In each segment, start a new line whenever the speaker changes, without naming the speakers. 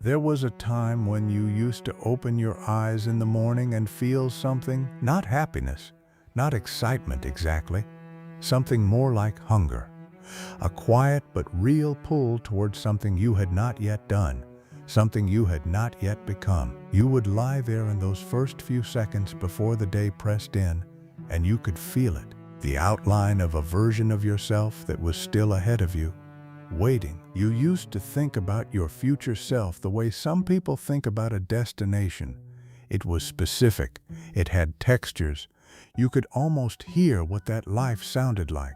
There was a time when you used to open your eyes in the morning and feel something, not happiness, not excitement exactly, something more like hunger, a quiet but real pull towards something you had not yet done, something you had not yet become. You would lie there in those first few seconds before the day pressed in, and you could feel it, the outline of a version of yourself that was still ahead of you, waiting. You used to think about your future self the way some people think about a destination. It was specific. It had textures. You could almost hear what that life sounded like,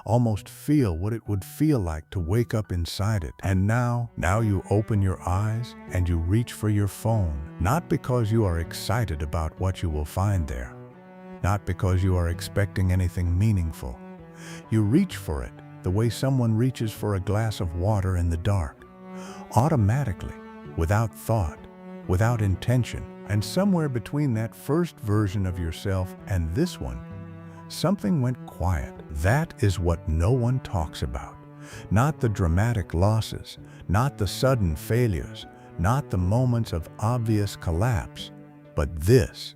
almost feel what it would feel like to wake up inside it. And now you open your eyes and you reach for your phone, not because you are excited about what you will find there, not because you are expecting anything meaningful. You reach for it the way someone reaches for a glass of water in the dark, automatically, without thought, without intention. And somewhere between that first version of yourself and this one, something went quiet. That is what no one talks about. Not the dramatic losses, not the sudden failures, not the moments of obvious collapse, but this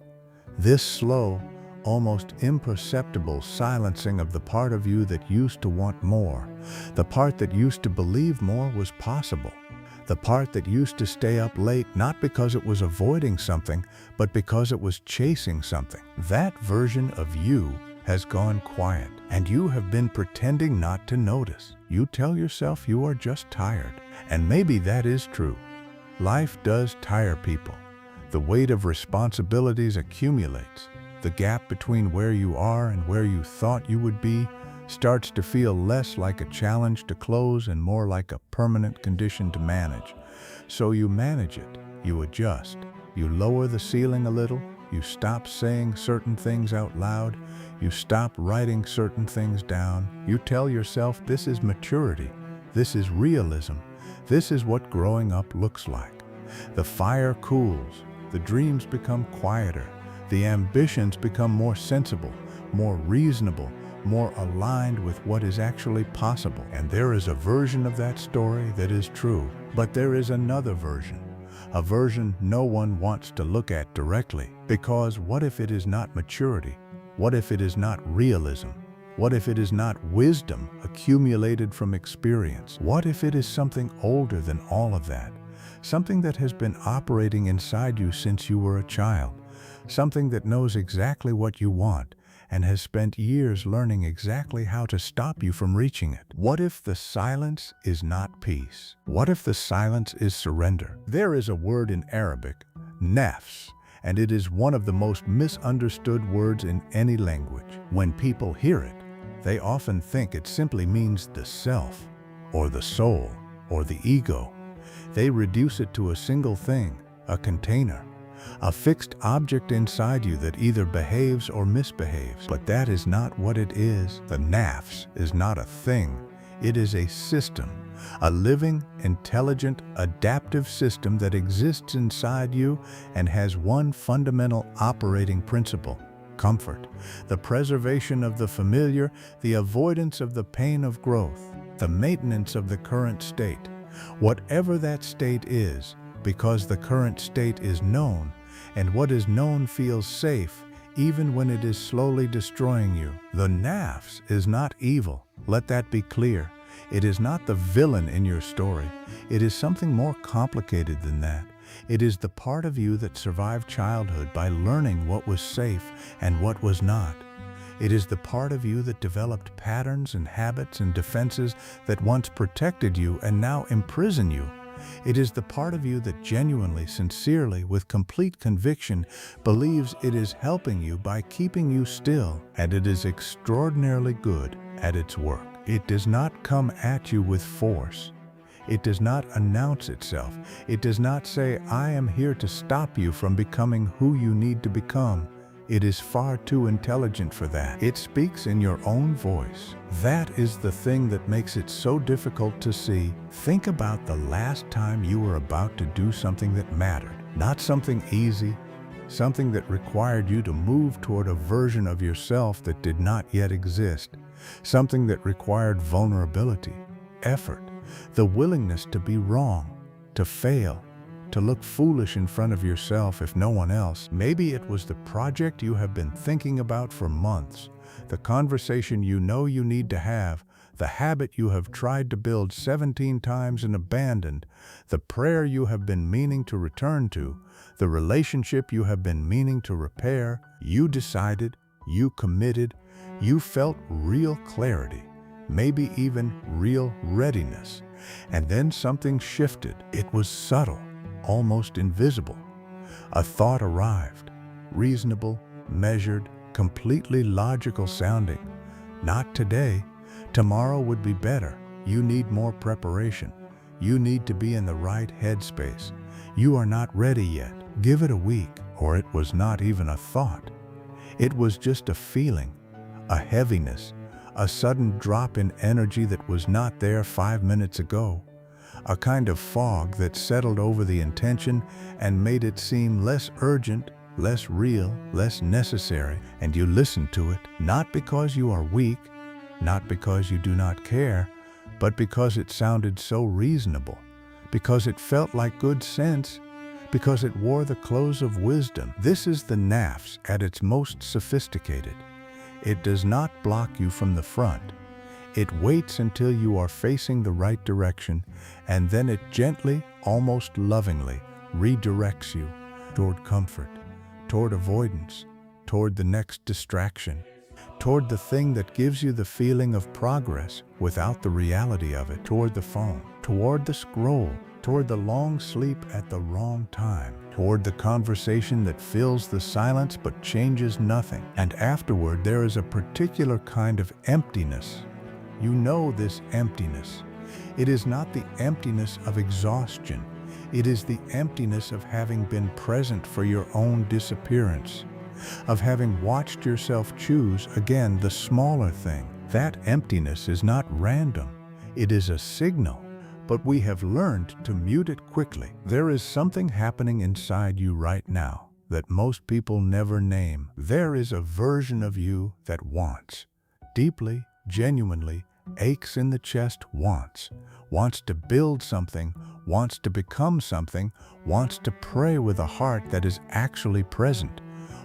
slow, almost imperceptible silencing of the part of you that used to want more, the part that used to believe more was possible, the part that used to stay up late not because it was avoiding something, but because it was chasing something. That version of you has gone quiet, and you have been pretending not to notice. You tell yourself you are just tired, and maybe that is true. Life does tire people. The weight of responsibilities accumulates. The gap between where you are and where you thought you would be starts to feel less like a challenge to close and more like a permanent condition to manage. So you manage it, you adjust, you lower the ceiling a little, you stop saying certain things out loud, you stop writing certain things down. You tell yourself this is maturity, this is realism, this is what growing up looks like. The fire cools, the dreams become quieter, the ambitions become more sensible, more reasonable, more aligned with what is actually possible. And there is a version of that story that is true, but there is another version, a version no one wants to look at directly. Because what if it is not maturity? What if it is not realism? What if it is not wisdom accumulated from experience? What if it is something older than all of that? Something that has been operating inside you since you were a child? Something that knows exactly what you want and has spent years learning exactly how to stop you from reaching it. What if the silence is not peace? What if the silence is surrender? There is a word in Arabic, Nafs, and it is one of the most misunderstood words in any language. When people hear it, they often think it simply means the self, or the soul, or the ego. They reduce it to a single thing, a container, a fixed object inside you that either behaves or misbehaves. But that is not what it is. The Nafs is not a thing. It is a system, a living, intelligent, adaptive system that exists inside you and has one fundamental operating principle: comfort, the preservation of the familiar, the avoidance of the pain of growth, the maintenance of the current state. Whatever that state is, because the current state is known, and what is known feels safe, even when it is slowly destroying you. The Nafs is not evil, let that be clear. It is not the villain in your story. It is something more complicated than that. It is the part of you that survived childhood by learning what was safe and what was not. It is the part of you that developed patterns and habits and defenses that once protected you and now imprison you. It is the part of you that genuinely, sincerely, with complete conviction, believes it is helping you by keeping you still, and it is extraordinarily good at its work. It does not come at you with force. It does not announce itself. It does not say, "I am here to stop you from becoming who you need to become." It is far too intelligent for that. It speaks in your own voice. That is the thing that makes it so difficult to see. Think about the last time you were about to do something that mattered. Not something easy, something that required you to move toward a version of yourself that did not yet exist. Something that required vulnerability, effort, the willingness to be wrong, to fail, to look foolish in front of yourself if no one else. Maybe it was the project you have been thinking about for months, the conversation you know you need to have, the habit you have tried to build 17 times and abandoned, the prayer you have been meaning to return to, the relationship you have been meaning to repair. You decided, you committed, you felt real clarity, maybe even real readiness. And then something shifted. It was subtle, almost invisible. A thought arrived, reasonable, measured, completely logical sounding. Not today. Tomorrow would be better. You need more preparation. You need to be in the right headspace. You are not ready yet. Give it a week. Or it was not even a thought. It was just a feeling, a heaviness, a sudden drop in energy that was not there 5 minutes ago. A kind of fog that settled over the intention and made it seem less urgent, less real, less necessary. And you listened to it, not because you are weak, not because you do not care, but because it sounded so reasonable, because it felt like good sense, because it wore the clothes of wisdom. This is the Nafs at its most sophisticated. It does not block you from the front. It waits until you are facing the right direction, and then it gently, almost lovingly, redirects you toward comfort, toward avoidance, toward the next distraction, toward the thing that gives you the feeling of progress without the reality of it, toward the phone, toward the scroll, toward the long sleep at the wrong time, toward the conversation that fills the silence but changes nothing. And afterward, there is a particular kind of emptiness. You know this emptiness. It is not the emptiness of exhaustion. It is the emptiness of having been present for your own disappearance, of having watched yourself choose again the smaller thing. That emptiness is not random. It is a signal. But we have learned to mute it quickly. There is something happening inside you right now that most people never name. There is a version of you that wants, deeply, genuinely, aches in the chest, wants to build something, wants to become something, wants to pray with a heart that is actually present,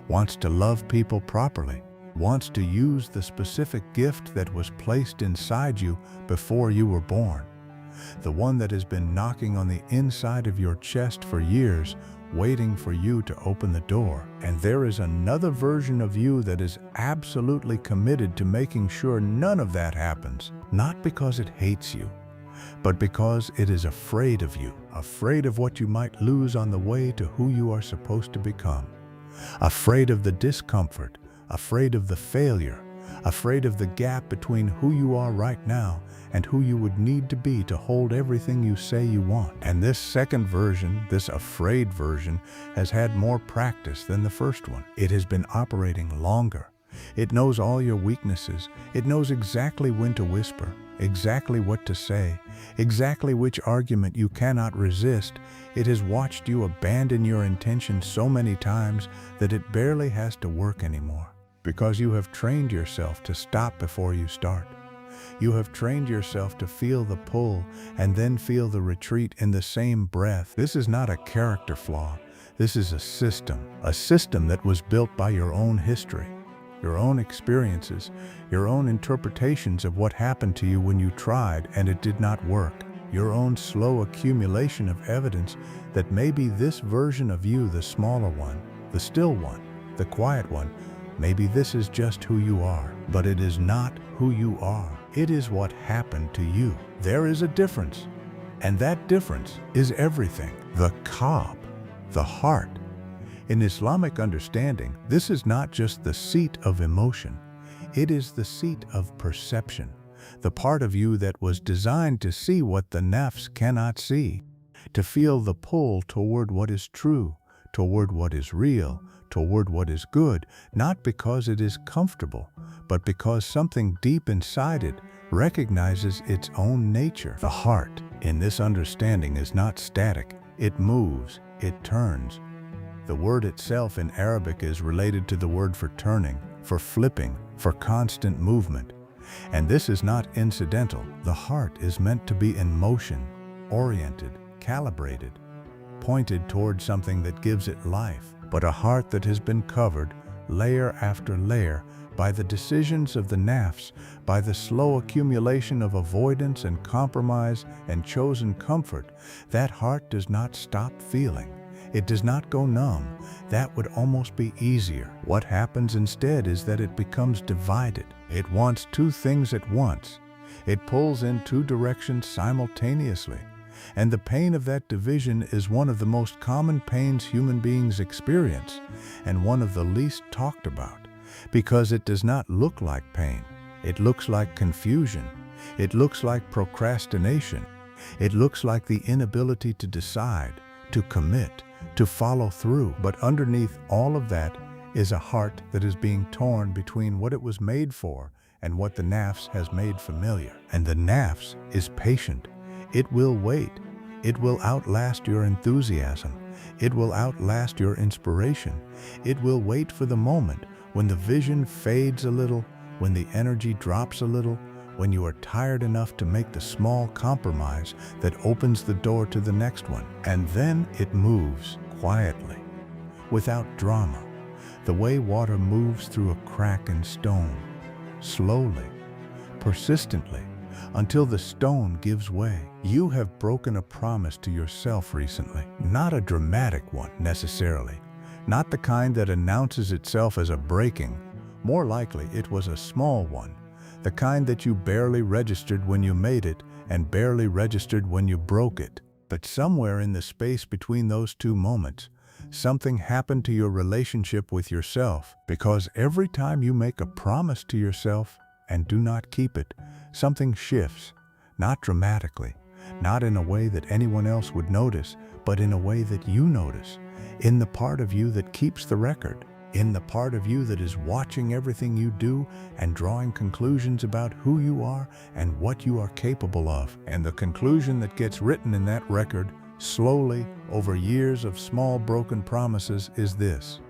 wants to love people properly, wants to use the specific gift that was placed inside you before you were born. The one that has been knocking on the inside of your chest for years, waiting for you to open the door. And there is another version of you that is absolutely committed to making sure none of that happens, not because it hates you, but because it is afraid of you, afraid of what you might lose on the way to who you are supposed to become, afraid of the discomfort, afraid of the failure, afraid of the gap between who you are right now and who you would need to be to hold everything you say you want. And this second version, this afraid version, has had more practice than the first one. It has been operating longer. It knows all your weaknesses. It knows exactly when to whisper, exactly what to say, exactly which argument you cannot resist. It has watched you abandon your intention so many times that it barely has to work anymore, because you have trained yourself to stop before you start. You have trained yourself to feel the pull and then feel the retreat in the same breath. This is not a character flaw. This is a system that was built by your own history, your own experiences, your own interpretations of what happened to you when you tried and it did not work, your own slow accumulation of evidence that maybe this version of you, the smaller one, the still one, the quiet one, maybe this is just who you are. But it is not who you are. It is what happened to you. There is a difference, and that difference is everything. The Qalb, the heart. In Islamic understanding, this is not just the seat of emotion. It is the seat of perception, the part of you that was designed to see what the Nafs cannot see, to feel the pull toward what is true, toward what is real, toward what is good, not because it is comfortable, but because something deep inside it recognizes its own nature. The heart, in this understanding, is not static. It moves, it turns. The word itself in Arabic is related to the word for turning, for flipping, for constant movement. And this is not incidental. The heart is meant to be in motion, oriented, calibrated. pointed toward something that gives it life, but a heart that has been covered, layer after layer, by the decisions of the Nafs, by the slow accumulation of avoidance and compromise and chosen comfort. That heart does not stop feeling. It does not go numb. That would almost be easier. What happens instead is that it becomes divided. It wants two things at once. It pulls in two directions simultaneously. And the pain of that division is one of the most common pains human beings experience, and one of the least talked about, because it does not look like pain. It looks like confusion. It looks like procrastination. It looks like the inability to decide, to commit, to follow through. But underneath all of that is a heart that is being torn between what it was made for and what the Nafs has made familiar. And the Nafs is patient. It will wait. It will outlast your enthusiasm. It will outlast your inspiration. It will wait for the moment when the vision fades a little, when the energy drops a little, when you are tired enough to make the small compromise that opens the door to the next one. And then it moves quietly, without drama, the way water moves through a crack in stone, slowly, persistently, until the stone gives way. You have broken a promise to yourself recently, not a dramatic one necessarily, not the kind that announces itself as a breaking. More likely it was a small one, the kind that you barely registered when you made it and barely registered when you broke it. But somewhere in the space between those two moments, something happened to your relationship with yourself, because every time you make a promise to yourself and do not keep it, something shifts, not dramatically, not in a way that anyone else would notice, but in a way that you notice, in the part of you that keeps the record, in the part of you that is watching everything you do and drawing conclusions about who you are and what you are capable of. And the conclusion that gets written in that record, slowly, over years of small broken promises, is this: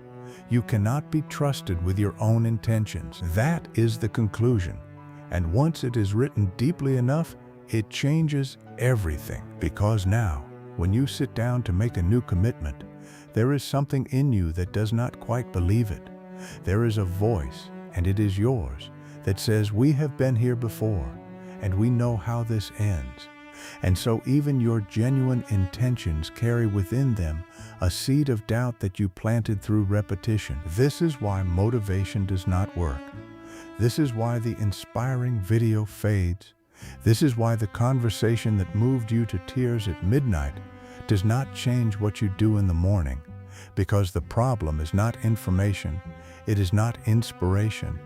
you cannot be trusted with your own intentions. That is the conclusion. And once it is written deeply enough, it changes everything. Because now, when you sit down to make a new commitment, there is something in you that does not quite believe it. There is a voice, and it is yours, that says, we have been here before, and we know how this ends. And so even your genuine intentions carry within them a seed of doubt that you planted through repetition. This is why motivation does not work. This is why the inspiring video fades. This is why the conversation that moved you to tears at midnight does not change what you do in the morning. Because the problem is not information. It is not inspiration.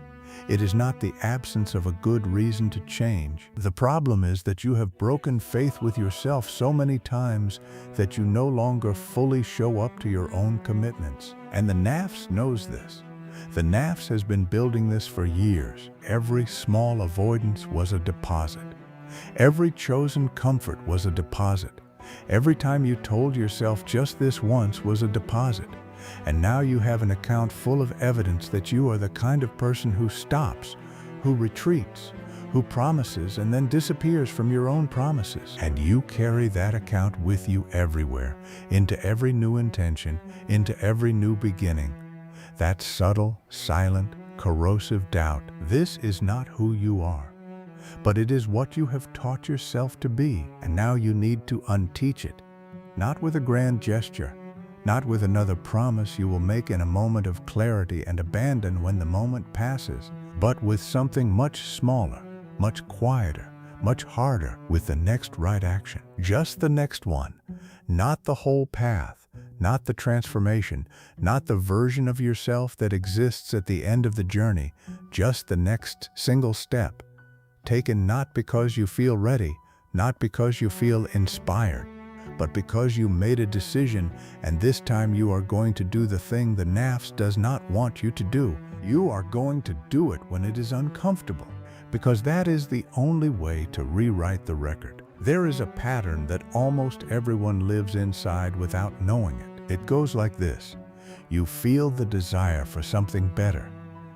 It is not the absence of a good reason to change. The problem is that you have broken faith with yourself so many times that you no longer fully show up to your own commitments. And the Nafs knows this. The Nafs has been building this for years. Every small avoidance was a deposit. Every chosen comfort was a deposit. Every time you told yourself just this once was a deposit. And now you have an account full of evidence that you are the kind of person who stops, who retreats, who promises and then disappears from your own promises. And you carry that account with you everywhere, into every new intention, into every new beginning. That subtle, silent, corrosive doubt. This is not who you are, but it is what you have taught yourself to be. And now you need to unteach it, not with a grand gesture, not with another promise you will make in a moment of clarity and abandon when the moment passes, but with something much smaller, much quieter, much harder, with the next right action. Just the next one, not the whole path, not the transformation, not the version of yourself that exists at the end of the journey, just the next single step, taken not because you feel ready, not because you feel inspired, but because you made a decision, and this time you are going to do the thing the Nafs does not want you to do. You are going to do it when it is uncomfortable, because that is the only way to rewrite the record. There is a pattern that almost everyone lives inside without knowing it. It goes like this. You feel the desire for something better.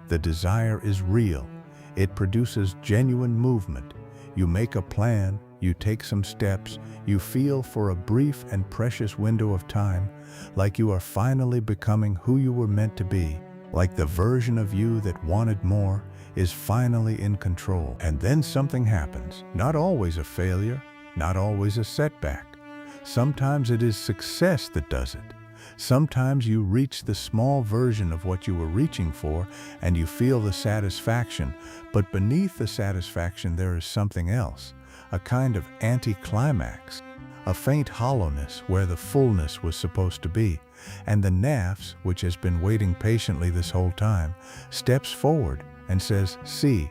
The desire is real. It produces genuine movement. You make a plan, you take some steps, you feel for a brief and precious window of time, like you are finally becoming who you were meant to be, like the version of you that wanted more is finally in control. And then something happens, not always a failure, not always a setback. Sometimes it is success that does it. Sometimes you reach the small version of what you were reaching for and you feel the satisfaction, but beneath the satisfaction there is something else, a kind of anticlimax, a faint hollowness where the fullness was supposed to be, and the Nafs, which has been waiting patiently this whole time, steps forward and says, "See,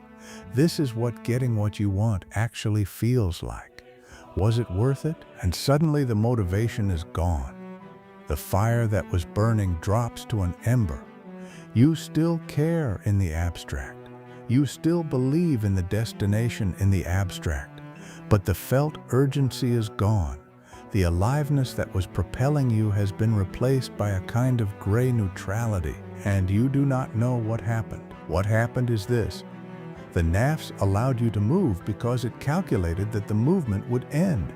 this is what getting what you want actually feels like. Was it worth it?" And suddenly the motivation is gone. The fire that was burning drops to an ember. You still care in the abstract. You still believe in the destination in the abstract. But the felt urgency is gone. The aliveness that was propelling you has been replaced by a kind of gray neutrality, and you do not know what happened. What happened is this. The Nafs allowed you to move because it calculated that the movement would end,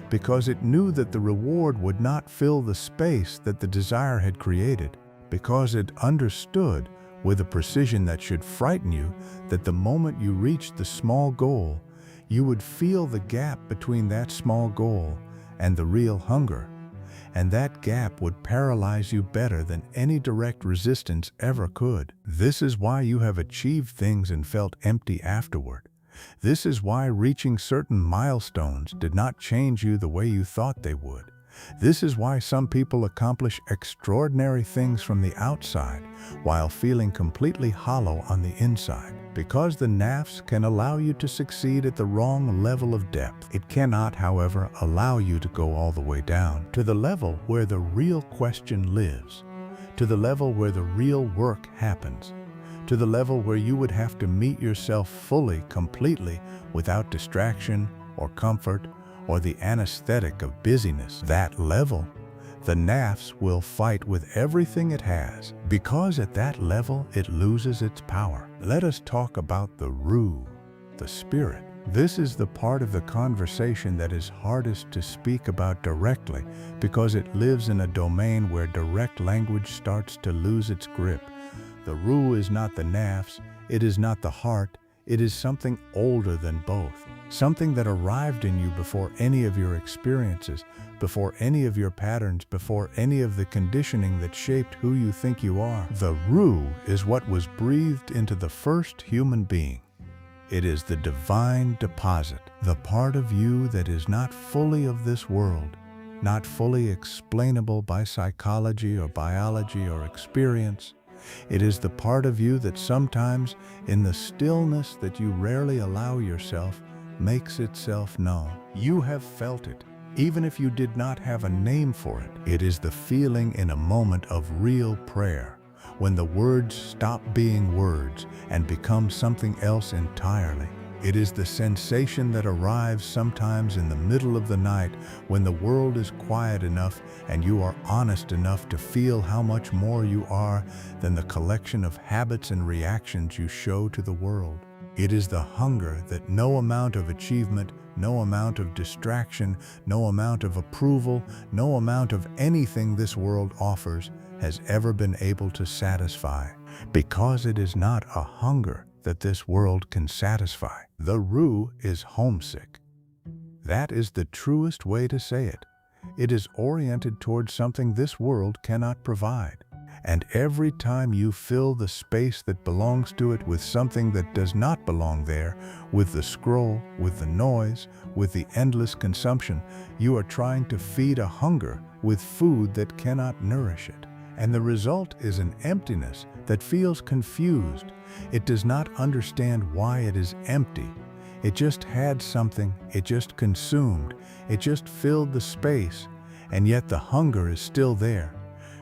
because it knew that the reward would not fill the space that the desire had created, because it understood, with a precision that should frighten you, that the moment you reached the small goal, you would feel the gap between that small goal and the real hunger, and that gap would paralyze you better than any direct resistance ever could. This is why you have achieved things and felt empty afterward. This is why reaching certain milestones did not change you the way you thought they would. This is why some people accomplish extraordinary things from the outside while feeling completely hollow on the inside. Because the Nafs can allow you to succeed at the wrong level of depth. It cannot, however, allow you to go all the way down to the level where the real question lives, to the level where the real work happens, to the level where you would have to meet yourself fully, completely, without distraction or comfort or the anesthetic of busyness. That level, the Nafs will fight with everything it has, because at that level it loses its power. Let us talk about the Ruh, the spirit. This is the part of the conversation that is hardest to speak about directly, because it lives in a domain where direct language starts to lose its grip. The Ruh is not the Nafs, it is not the heart, it is something older than both. Something that arrived in you before any of your experiences, before any of your patterns, before any of the conditioning that shaped who you think you are. The Ruh is what was breathed into the first human being. It is the divine deposit, the part of you that is not fully of this world, not fully explainable by psychology or biology or experience. It is the part of you that sometimes, in the stillness that you rarely allow yourself, makes itself known. You have felt it, even if you did not have a name for it. It is the feeling in a moment of real prayer, when the words stop being words and become something else entirely. It is the sensation that arrives sometimes in the middle of the night when the world is quiet enough and you are honest enough to feel how much more you are than the collection of habits and reactions you show to the world. It is the hunger that no amount of achievement, no amount of distraction, no amount of approval, no amount of anything this world offers has ever been able to satisfy, because it is not a hunger that this world can satisfy. The Ruh is homesick. That is the truest way to say it. It is oriented towards something this world cannot provide. And every time you fill the space that belongs to it with something that does not belong there, with the scroll, with the noise, with the endless consumption, you are trying to feed a hunger with food that cannot nourish it. And the result is an emptiness that feels confused. It does not understand why it is empty. It just had something, it just consumed, it just filled the space, and yet the hunger is still there,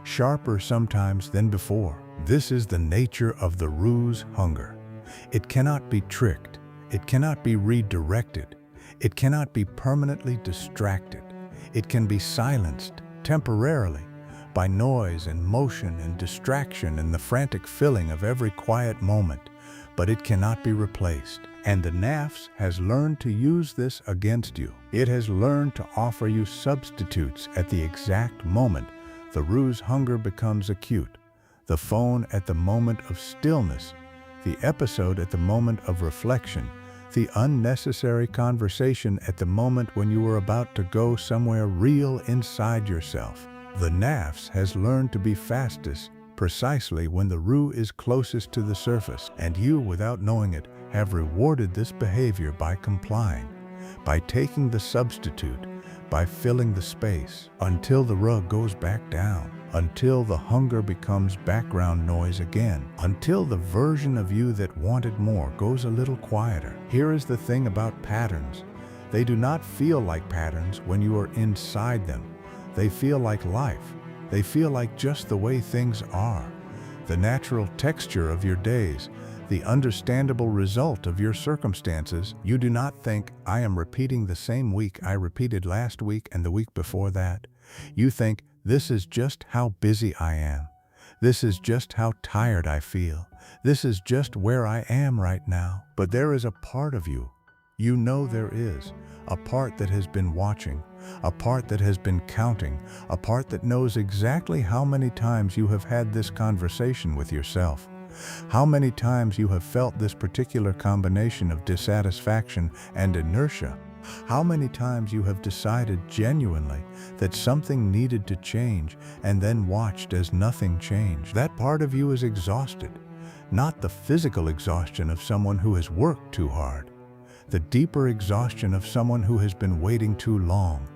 sharper sometimes than before. This is the nature of the Ruh's hunger. It cannot be tricked, it cannot be redirected, it cannot be permanently distracted. It can be silenced temporarily by noise and motion and distraction and the frantic filling of every quiet moment, but it cannot be replaced. And the Nafs has learned to use this against you. It has learned to offer you substitutes at the exact moment the Ruh's hunger becomes acute, the phone at the moment of stillness, the episode at the moment of reflection, the unnecessary conversation at the moment when you are about to go somewhere real inside yourself. The Nafs has learned to be fastest precisely when the Ruh is closest to the surface, and you, without knowing it, have rewarded this behavior by complying, by taking the substitute, by filling the space, until the Ruh goes back down, until the hunger becomes background noise again, until the version of you that wanted more goes a little quieter. Here is the thing about patterns. They do not feel like patterns when you are inside them. They feel like life. They feel like just the way things are, the natural texture of your days, the understandable result of your circumstances. You do not think, I am repeating the same week I repeated last week and the week before that. You think, this is just how busy I am. This is just how tired I feel. This is just where I am right now. But there is a part of you, you know there is, a part that has been watching, a part that has been counting, a part that knows exactly how many times you have had this conversation with yourself, how many times you have felt this particular combination of dissatisfaction and inertia, how many times you have decided genuinely that something needed to change and then watched as nothing changed. That part of you is exhausted, not the physical exhaustion of someone who has worked too hard, the deeper exhaustion of someone who has been waiting too long,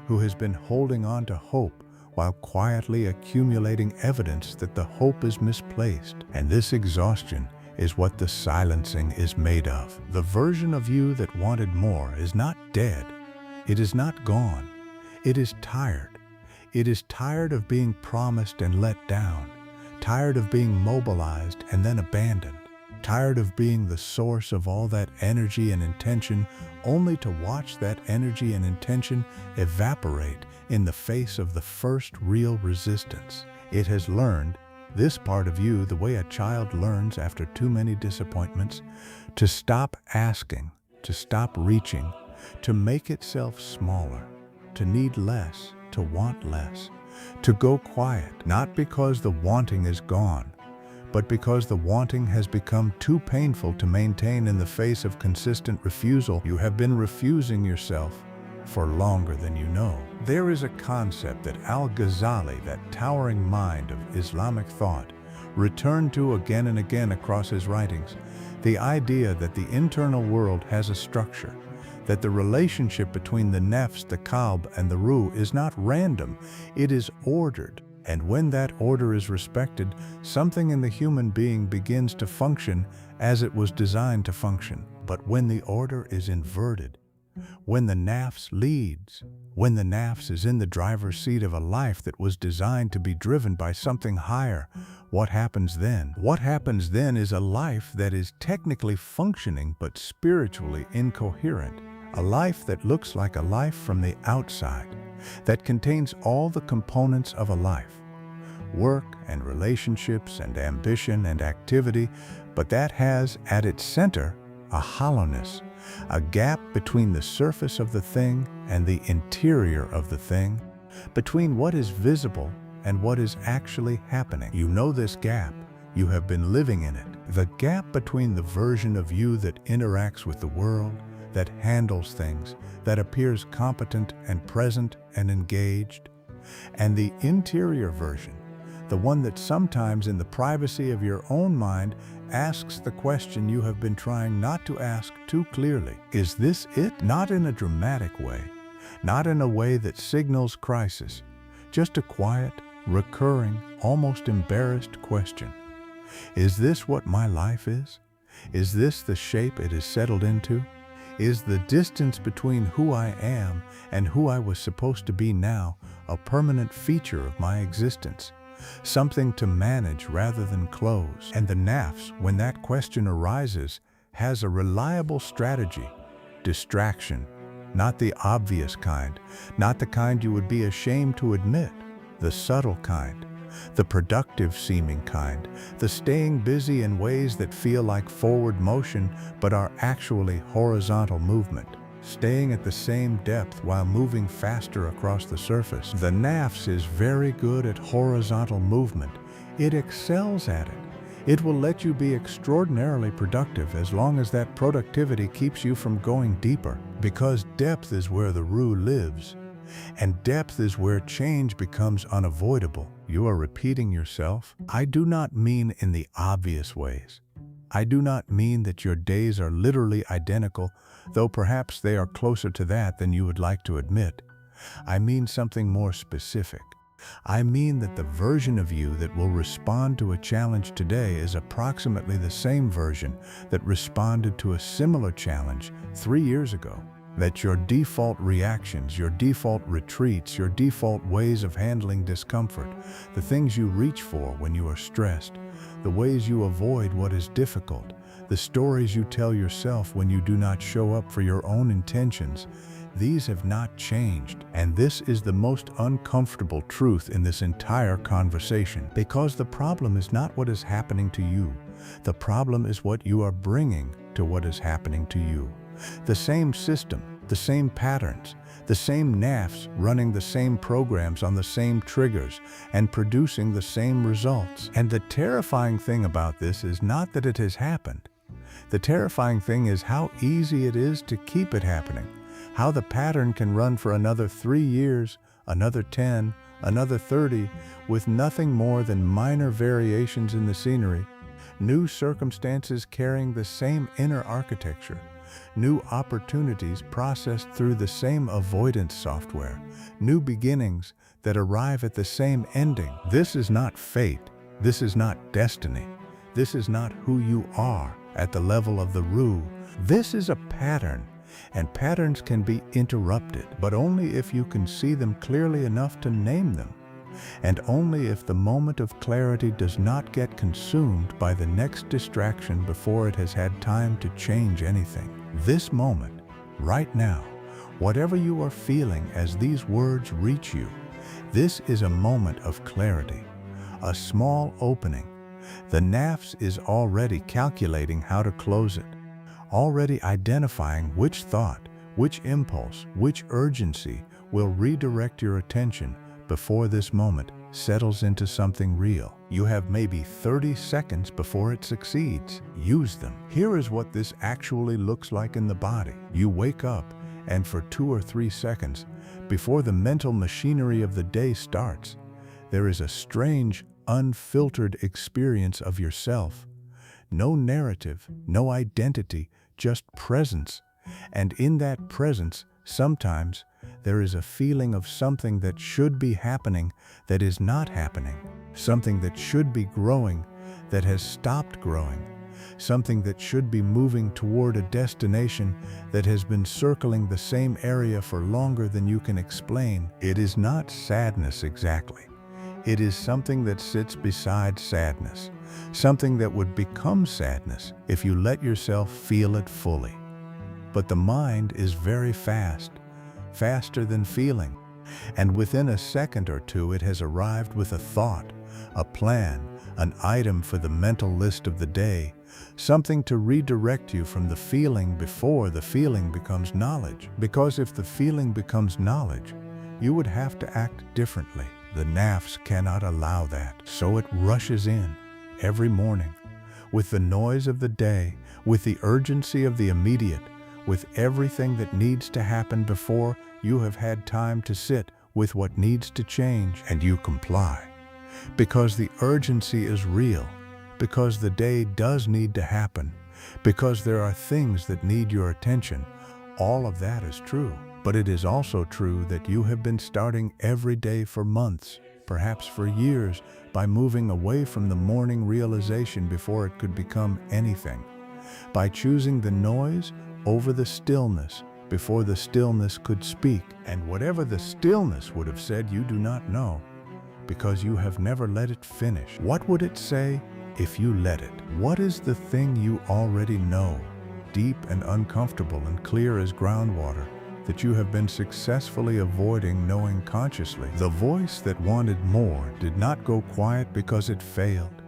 who has been holding on to hope while quietly accumulating evidence that the hope is misplaced. And this exhaustion is what the silencing is made of. The version of you that wanted more is not dead. It is not gone. It is tired. It is tired of being promised and let down, tired of being mobilized and then abandoned, tired of being the source of all that energy and intention, only to watch that energy and intention evaporate in the face of the first real resistance. It has learned, this part of you, the way a child learns after too many disappointments, to stop asking, to stop reaching, to make itself smaller, to need less, to want less, to go quiet, not because the wanting is gone, but because the wanting has become too painful to maintain in the face of consistent refusal. You have been refusing yourself for longer than you know. There is a concept that Al-Ghazali, that towering mind of Islamic thought, returned to again and again across his writings, the idea that the internal world has a structure, that the relationship between the Nafs, the Qalb, and the Ruh is not random, it is ordered. And when that order is respected, something in the human being begins to function as it was designed to function. But when the order is inverted, when the Nafs leads, when the Nafs is in the driver's seat of a life that was designed to be driven by something higher, what happens then? What happens then is a life that is technically functioning but spiritually incoherent, a life that looks like a life from the outside, that contains all the components of a life, work and relationships and ambition and activity, but that has at its center a hollowness, a gap between the surface of the thing and the interior of the thing, between what is visible and what is actually happening. You know this gap. You have been living in it. The gap between the version of you that interacts with the world, that handles things, that appears competent and present and engaged, and the interior version, the one that sometimes in the privacy of your own mind asks the question you have been trying not to ask too clearly. Is this it? Not in a dramatic way, not in a way that signals crisis, just a quiet, recurring, almost embarrassed question. Is this what my life is? Is this the shape it is settled into? Is the distance between who I am and who I was supposed to be now a permanent feature of my existence? Something to manage rather than close? And the Nafs, when that question arises, has a reliable strategy: distraction. Not the obvious kind, not the kind you would be ashamed to admit, the subtle kind, The productive seeming kind, the staying busy in ways that feel like forward motion but are actually horizontal movement. Staying at the same depth while moving faster across the surface. The Nafs is very good at horizontal movement. It excels at it. It will let you be extraordinarily productive as long as that productivity keeps you from going deeper, because depth is where the roux lives, and depth is where change becomes unavoidable. You are repeating yourself. I do not mean in the obvious ways. I do not mean that your days are literally identical, though perhaps they are closer to that than you would like to admit. I mean something more specific. I mean that the version of you that will respond to a challenge today is approximately the same version that responded to a similar challenge 3 years ago. That your default reactions, your default retreats, your default ways of handling discomfort, the things you reach for when you are stressed, the ways you avoid what is difficult, the stories you tell yourself when you do not show up for your own intentions, these have not changed. And this is the most uncomfortable truth in this entire conversation, because the problem is not what is happening to you. The problem is what you are bringing to what is happening to you. The same system, the same patterns, the same Nafs running the same programs on the same triggers and producing the same results. And the terrifying thing about this is not that it has happened. The terrifying thing is how easy it is to keep it happening. How the pattern can run for another 3 years, another 10, another 30, with nothing more than minor variations in the scenery, new circumstances carrying the same inner architecture, new opportunities processed through the same avoidance software, new beginnings that arrive at the same ending. This is not fate. This is not destiny. This is not who you are at the level of the roux. This is a pattern. And patterns can be interrupted, but only if you can see them clearly enough to name them, and only if the moment of clarity does not get consumed by the next distraction before it has had time to change anything. This moment, right now, whatever you are feeling as these words reach you, this is a moment of clarity, a small opening. The Nafs is already calculating how to close it, already identifying which thought, which impulse, which urgency will redirect your attention before this moment settles into something real. You have maybe 30 seconds before it succeeds. Use them. Here is what this actually looks like in the body. You wake up, and for 2 or 3 seconds, before the mental machinery of the day starts, there is a strange, unfiltered experience of yourself. No narrative, no identity, just presence. And in that presence, sometimes, there is a feeling of something that should be happening that is not happening. Something that should be growing that has stopped growing. Something that should be moving toward a destination that has been circling the same area for longer than you can explain. It is not sadness exactly. It is something that sits beside sadness. Something that would become sadness if you let yourself feel it fully. But the mind is very fast, faster than feeling, and within a second or two it has arrived with a thought, a plan, an item for the mental list of the day, something to redirect you from the feeling before the feeling becomes knowledge. Because if the feeling becomes knowledge, you would have to act differently. The Nafs cannot allow that, so it rushes in every morning, with the noise of the day, with the urgency of the immediate, with everything that needs to happen before you have had time to sit with what needs to change, and you comply. Because the urgency is real, because the day does need to happen, because there are things that need your attention. All of that is true, but it is also true that you have been starting every day for months, perhaps for years, by moving away from the morning realization before it could become anything, by choosing the noise over the stillness before the stillness could speak. And whatever the stillness would have said, you do not know, because you have never let it finish. What would it say if you let it? What is the thing you already know, deep and uncomfortable and clear as groundwater, that you have been successfully avoiding knowing consciously. The voice that wanted more did not go quiet because it failed.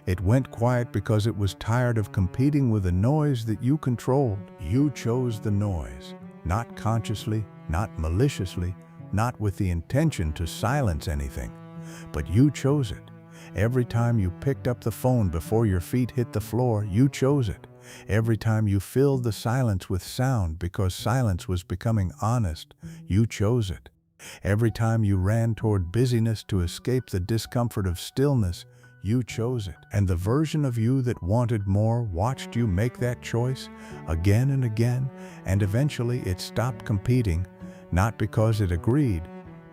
It went quiet because it was tired of competing with a noise that you controlled. You chose the noise, not consciously, not maliciously, not with the intention to silence anything, but you chose it. Every time you picked up the phone before your feet hit the floor, you chose it. Every time you filled the silence with sound because silence was becoming honest, you chose it. Every time you ran toward busyness to escape the discomfort of stillness, you chose it. And the version of you that wanted more watched you make that choice again and again, and eventually it stopped competing, not because it agreed,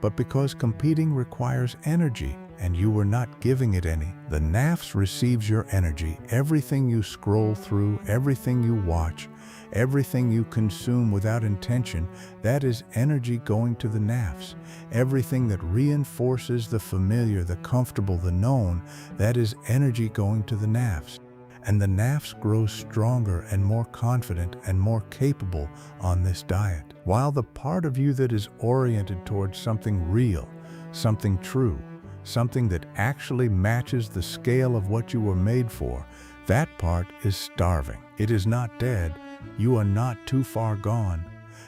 but because competing requires energy, and you were not giving it any. The Nafs receives your energy. Everything you scroll through, everything you watch, everything you consume without intention, that is energy going to the Nafs. Everything that reinforces the familiar, the comfortable, the known, that is energy going to the Nafs. And the Nafs grows stronger and more confident and more capable on this diet. While the part of you that is oriented towards something real, something true, something that actually matches the scale of what you were made for, that part is starving. It is not dead. You are not too far gone.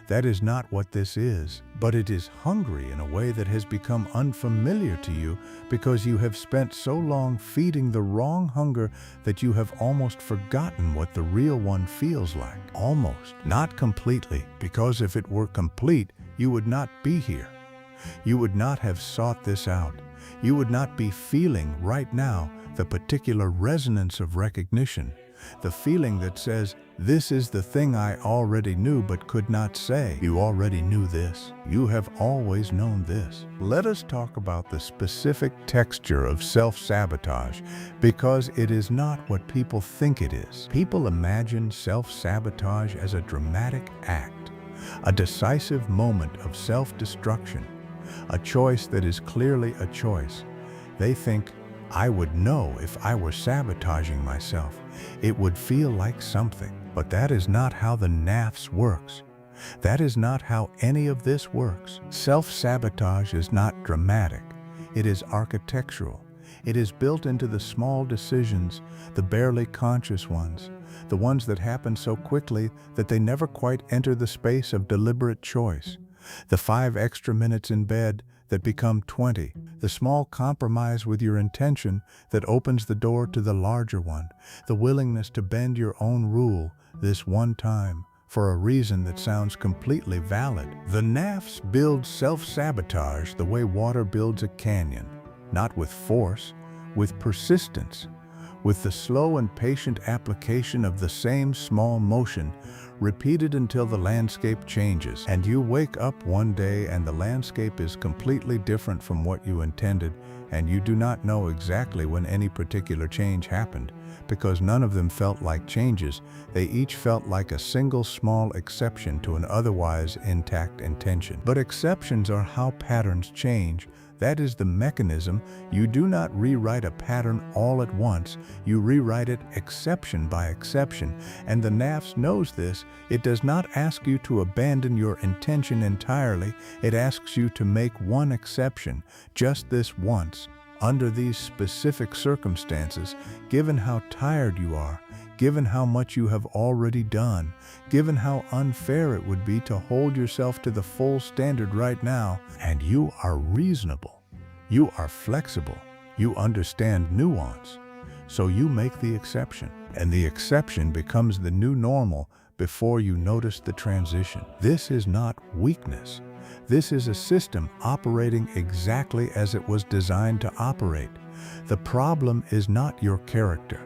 That is not what this is, but it is hungry in a way that has become unfamiliar to you because you have spent so long feeding the wrong hunger that you have almost forgotten what the real one feels like. Almost. Not completely, because if it were complete, you would not be here. You would not have sought this out. You would not be feeling right now the particular resonance of recognition, the feeling that says, this is the thing I already knew but could not say. You already knew this. You have always known this. Let us talk about the specific texture of self-sabotage, because it is not what people think it is. People imagine self-sabotage as a dramatic act, a decisive moment of self-destruction, a choice that is clearly a choice. They think, I would know if I were sabotaging myself. It would feel like something. But that is not how the Nafs works. That is not how any of this works. Self-sabotage is not dramatic. It is architectural. It is built into the small decisions, the barely conscious ones, the ones that happen so quickly that they never quite enter the space of deliberate choice. The 5 extra minutes in bed that become 20, the small compromise with your intention that opens the door to the larger one, the willingness to bend your own rule this one time for a reason that sounds completely valid. The Nafs build self-sabotage the way water builds a canyon, not with force, with persistence, with the slow and patient application of the same small motion, repeated until the landscape changes. And you wake up one day and the landscape is completely different from what you intended, and you do not know exactly when any particular change happened, because none of them felt like changes. They each felt like a single small exception to an otherwise intact intention. But exceptions are how patterns change. That is the mechanism. You do not rewrite a pattern all at once. You rewrite it exception by exception. And the Nafs knows this. It does not ask you to abandon your intention entirely. It asks you to make one exception, just this once, under these specific circumstances, given how tired you are, given how much you have already done, given how unfair it would be to hold yourself to the full standard right now. And you are reasonable. You are flexible. You understand nuance. So you make the exception. And the exception becomes the new normal before you notice the transition. This is not weakness. This is a system operating exactly as it was designed to operate. The problem is not your character.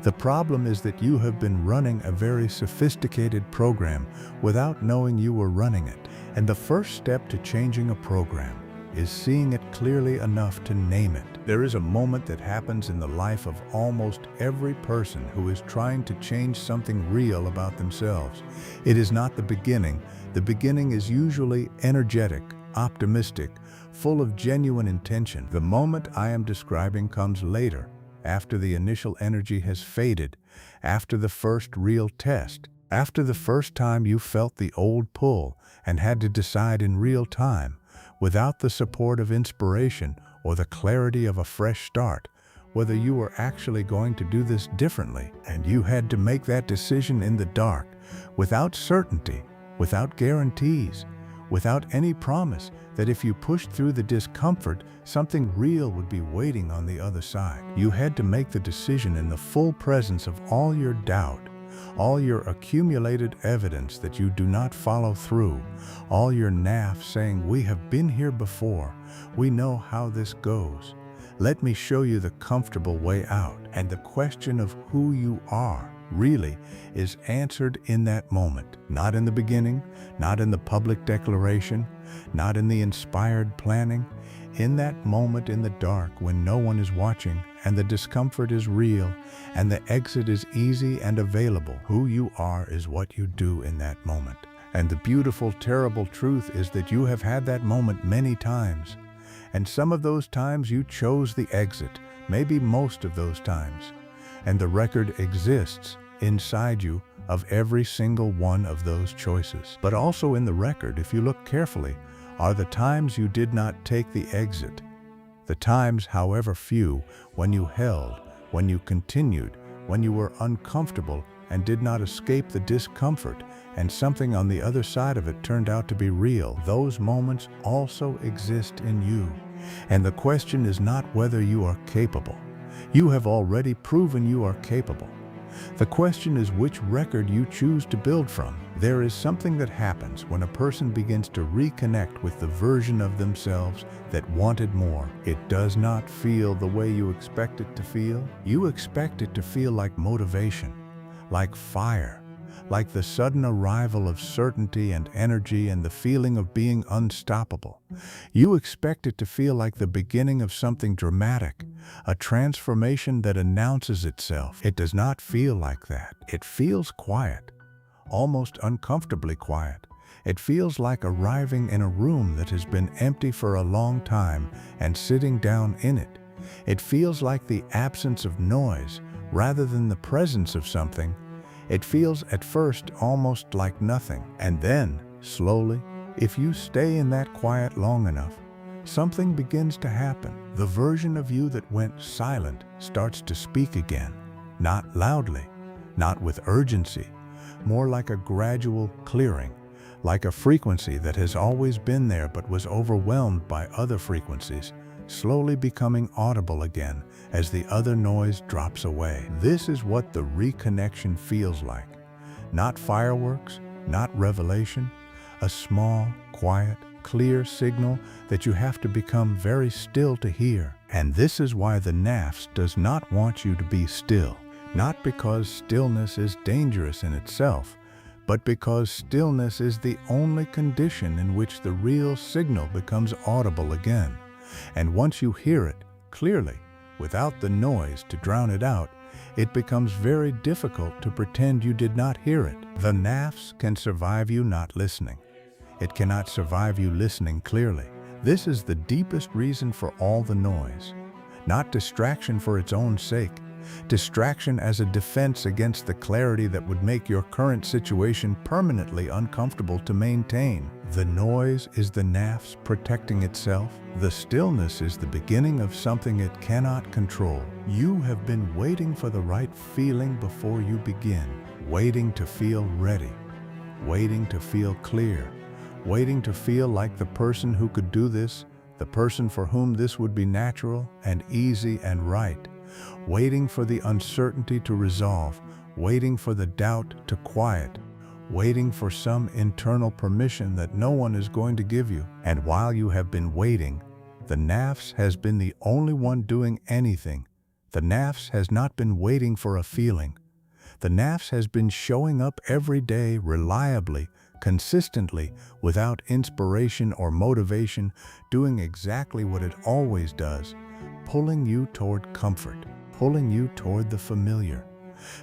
The problem is that you have been running a very sophisticated program without knowing you were running it. And the first step to changing a program is seeing it clearly enough to name it. There is a moment that happens in the life of almost every person who is trying to change something real about themselves. It is not the beginning. The beginning is usually energetic, optimistic, full of genuine intention. The moment I am describing comes later, after the initial energy has faded, after the first real test, After the first time you felt the old pull and had to decide in real time, without the support of inspiration or the clarity of a fresh start, whether you were actually going to do this differently, and you had to make that decision in the dark, without certainty, without guarantees, without any promise that if you pushed through the discomfort, something real would be waiting on the other side. You had to make the decision in the full presence of all your doubt, all your accumulated evidence that you do not follow through, all your Nafs saying, "We have been here before, we know how this goes. Let me show you the comfortable way out." And the question of who you are really is answered in that moment, not in the beginning, not in the public declaration, not in the inspired planning. In that moment in the dark when no one is watching and the discomfort is real and the exit is easy and available, who you are is what you do in that moment. And the beautiful, terrible truth is that you have had that moment many times. And some of those times you chose the exit, maybe most of those times. And the record exists inside you of every single one of those choices. But also in the record, if you look carefully, are the times you did not take the exit. The times, however few, when you held, when you continued, when you were uncomfortable and did not escape the discomfort, and something on the other side of it turned out to be real. Those moments also exist in you. And the question is not whether you are capable. You have already proven you are capable. The question is which record you choose to build from. There is something that happens when a person begins to reconnect with the version of themselves that wanted more. It does not feel the way you expect it to feel. You expect it to feel like motivation, like fire, like the sudden arrival of certainty and energy and the feeling of being unstoppable. You expect it to feel like the beginning of something dramatic, a transformation that announces itself. It does not feel like that. It feels quiet, almost uncomfortably quiet. It feels like arriving in a room that has been empty for a long time and sitting down in it. It feels like the absence of noise rather than the presence of something. It feels at first almost like nothing. And then, slowly, if you stay in that quiet long enough, something begins to happen. The version of you that went silent starts to speak again. Not loudly, not with urgency, more like a gradual clearing, like a frequency that has always been there but was overwhelmed by other frequencies, slowly becoming audible again as the other noise drops away. This is what the reconnection feels like. Not fireworks, not revelation, a small, quiet, clear signal that you have to become very still to hear. And this is why the Nafs does not want you to be still. Not because stillness is dangerous in itself, but because stillness is the only condition in which the real signal becomes audible again. And once you hear it clearly, without the noise to drown it out, it becomes very difficult to pretend you did not hear it. The Nafs can survive you not listening. It cannot survive you listening clearly. This is the deepest reason for all the noise. Not distraction for its own sake. Distraction as a defense against the clarity that would make your current situation permanently uncomfortable to maintain. The noise is the Nafs protecting itself. The stillness is the beginning of something it cannot control. You have been waiting for the right feeling before you begin. Waiting to feel ready. Waiting to feel clear. Waiting to feel like the person who could do this, the person for whom this would be natural and easy and right. Waiting for the uncertainty to resolve, waiting for the doubt to quiet, waiting for some internal permission that no one is going to give you. And while you have been waiting, the Nafs has been the only one doing anything. The Nafs has not been waiting for a feeling. The Nafs has been showing up every day reliably, consistently, without inspiration or motivation, doing exactly what it always does, pulling you toward comfort, pulling you toward the familiar,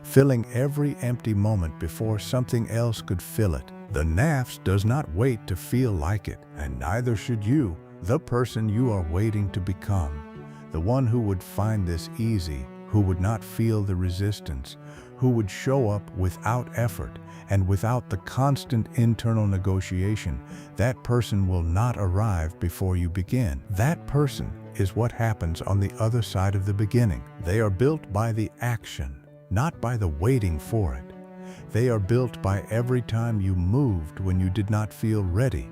filling every empty moment before something else could fill it. The Nafs does not wait to feel like it, and neither should you, the person you are waiting to become, the one who would find this easy, who would not feel the resistance, who would show up without effort and without the constant internal negotiation. That person will not arrive before you begin. That person is what happens on the other side of the beginning. They are built by the action, not by the waiting for it. They are built by every time you moved when you did not feel ready,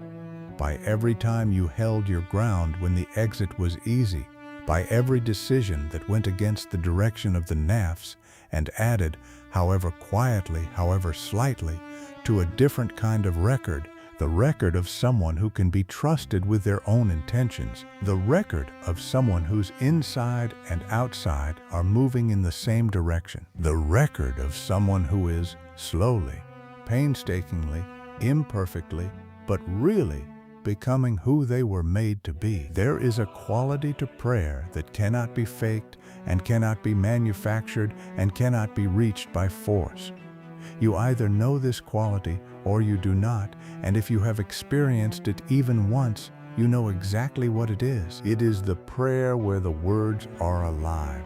by every time you held your ground when the exit was easy, by every decision that went against the direction of the Nafs and added, however quietly, however slightly, to a different kind of record, the record of someone who can be trusted with their own intentions, the record of someone whose inside and outside are moving in the same direction, the record of someone who is slowly, painstakingly, imperfectly, but really becoming who they were made to be. There is a quality to prayer that cannot be faked and cannot be manufactured and cannot be reached by force. You either know this quality or you do not, and if you have experienced it even once, you know exactly what it is. It is the prayer where the words are alive,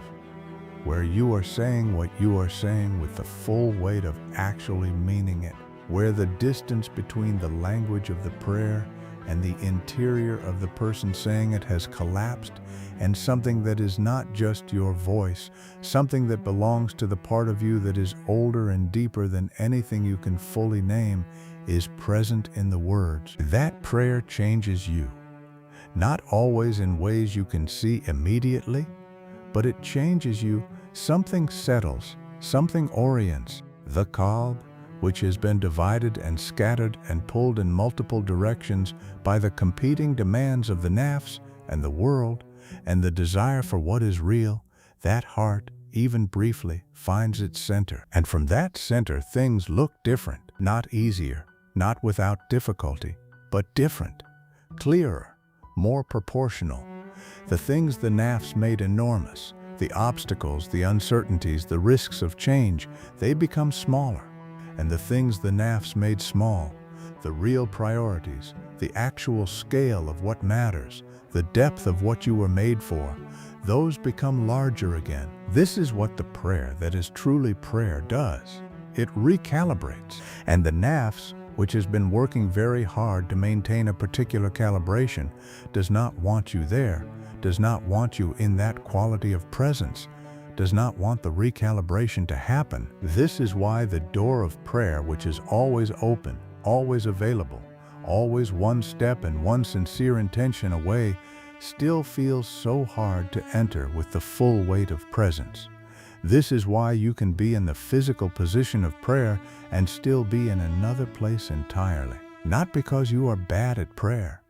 where you are saying what you are saying with the full weight of actually meaning it, where the distance between the language of the prayer and the interior of the person saying it has collapsed, and something that is not just your voice, something that belongs to the part of you that is older and deeper than anything you can fully name, is present in the words. That prayer changes you, not always in ways you can see immediately, but it changes you. Something settles, something orients. The Qalb, which has been divided and scattered and pulled in multiple directions by the competing demands of the Nafs and the world and the desire for what is real, that heart, even briefly, finds its center. And from that center, things look different, not easier, not without difficulty, but different, clearer, more proportional. The things the Nafs made enormous, the obstacles, the uncertainties, the risks of change, they become smaller. And the things the Nafs made small, the real priorities, the actual scale of what matters, the depth of what you were made for, those become larger again. This is what the prayer that is truly prayer does. It recalibrates. And the Nafs, which has been working very hard to maintain a particular calibration, does not want you there, does not want you in that quality of presence, does not want the recalibration to happen. This is why the door of prayer, which is always open, always available, always one step and one sincere intention away, still feels so hard to enter with the full weight of presence. This is why you can be in the physical position of prayer and still be in another place entirely. Not because you are bad at prayer,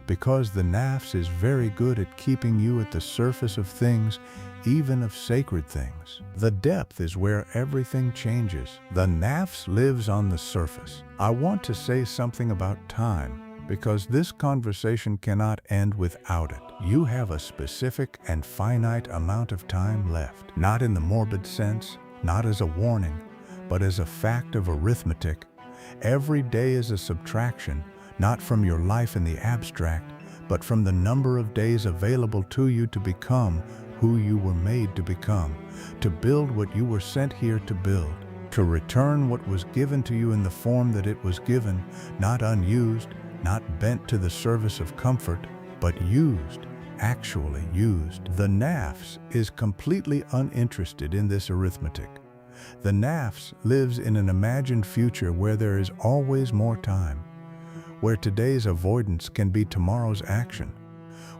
because the Nafs is very good at keeping you at the surface of things, even of sacred things. The depth is where everything changes. The Nafs lives on the surface. I want to say something about time, because this conversation cannot end without it. You have a specific and finite amount of time left, not in the morbid sense, not as a warning, but as a fact of arithmetic. Every day is a subtraction, not from your life in the abstract, but from the number of days available to you to become who you were made to become, to build what you were sent here to build, to return what was given to you in the form that it was given, not unused, not bent to the service of comfort, but used, actually used. The Nafs is completely uninterested in this arithmetic. The Nafs lives in an imagined future where there is always more time, where today's avoidance can be tomorrow's action,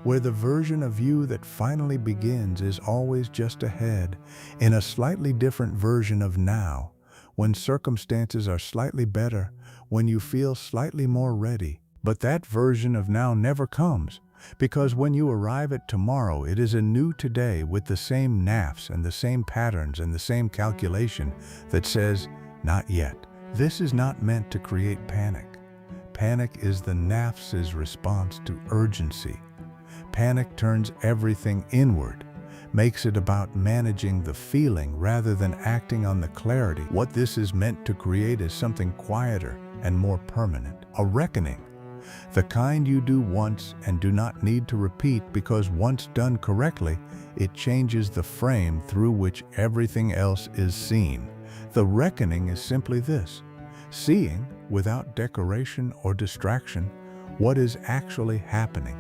where the version of you that finally begins is always just ahead, in a slightly different version of now, when circumstances are slightly better, when you feel slightly more ready. But that version of now never comes, because when you arrive at tomorrow, it is a new today with the same Nafs and the same patterns and the same calculation that says, not yet. This is not meant to create panic. Panic is the Nafs's response to urgency. Panic turns everything inward, makes it about managing the feeling rather than acting on the clarity. What this is meant to create is something quieter and more permanent, a reckoning. The kind you do once and do not need to repeat, because once done correctly, it changes the frame through which everything else is seen. The reckoning is simply this: seeing, without decoration or distraction, what is actually happening,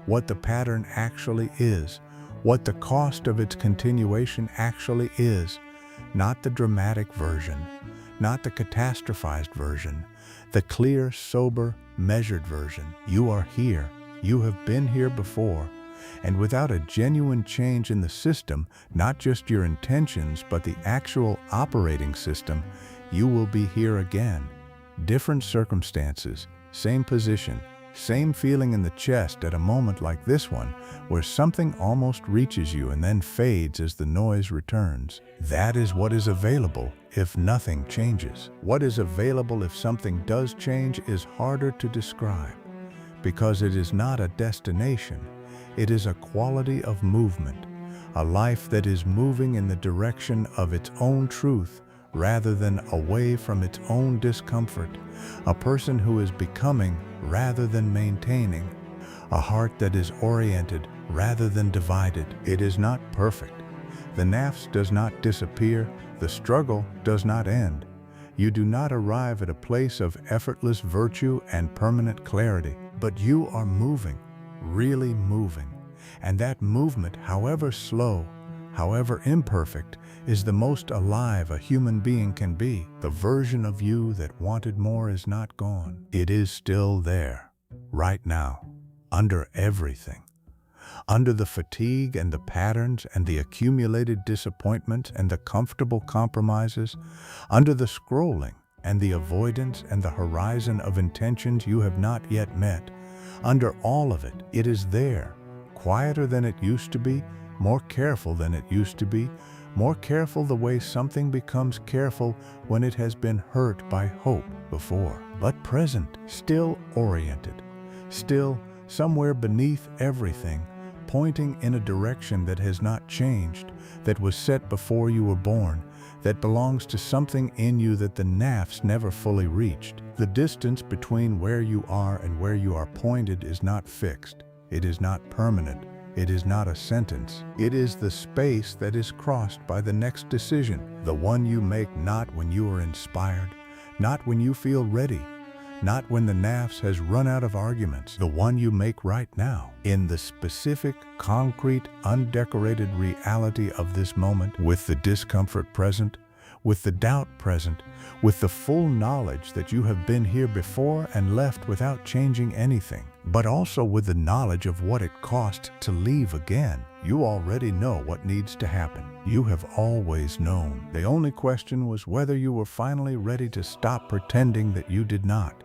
what the pattern actually is, what the cost of its continuation actually is, not the dramatic version, not the catastrophized version, the clear, sober, measured version. You are here. You have been here before. And without a genuine change in the system, not just your intentions, but the actual operating system, you will be here again. Different circumstances, same position, same feeling in the chest at a moment like this one, where something almost reaches you and then fades as the noise returns. That is what is available if nothing changes. What is available if something does change is harder to describe, because it is not a destination. It is a quality of movement, a life that is moving in the direction of its own truth rather than away from its own discomfort, a person who is becoming rather than maintaining, a heart that is oriented rather than divided. It is not perfect. The nafs does not disappear. The struggle does not end. You do not arrive at a place of effortless virtue and permanent clarity, but you are moving, really moving. And that movement, however slow, however imperfect, is the most alive a human being can be. The version of you that wanted more is not gone. It is still there, right now, under everything. Under the fatigue and the patterns and the accumulated disappointments and the comfortable compromises, under the scrolling and the avoidance and the horizon of intentions you have not yet met, under all of it, it is there, quieter than it used to be, more careful than it used to be, more careful the way something becomes careful when it has been hurt by hope before, but present, still oriented, still somewhere beneath everything, pointing in a direction that has not changed, that was set before you were born, that belongs to something in you that the nafs never fully reached. The distance between where you are and where you are pointed is not fixed. It is not permanent. It is not a sentence. It is the space that is crossed by the next decision, the one you make not when you are inspired, not when you feel ready, not when the nafs has run out of arguments, the one you make right now, in the specific, concrete, undecorated reality of this moment, with the discomfort present, with the doubt present, with the full knowledge that you have been here before and left without changing anything, but also with the knowledge of what it cost to leave again. You already know what needs to happen. You have always known. The only question was whether you were finally ready to stop pretending that you did not.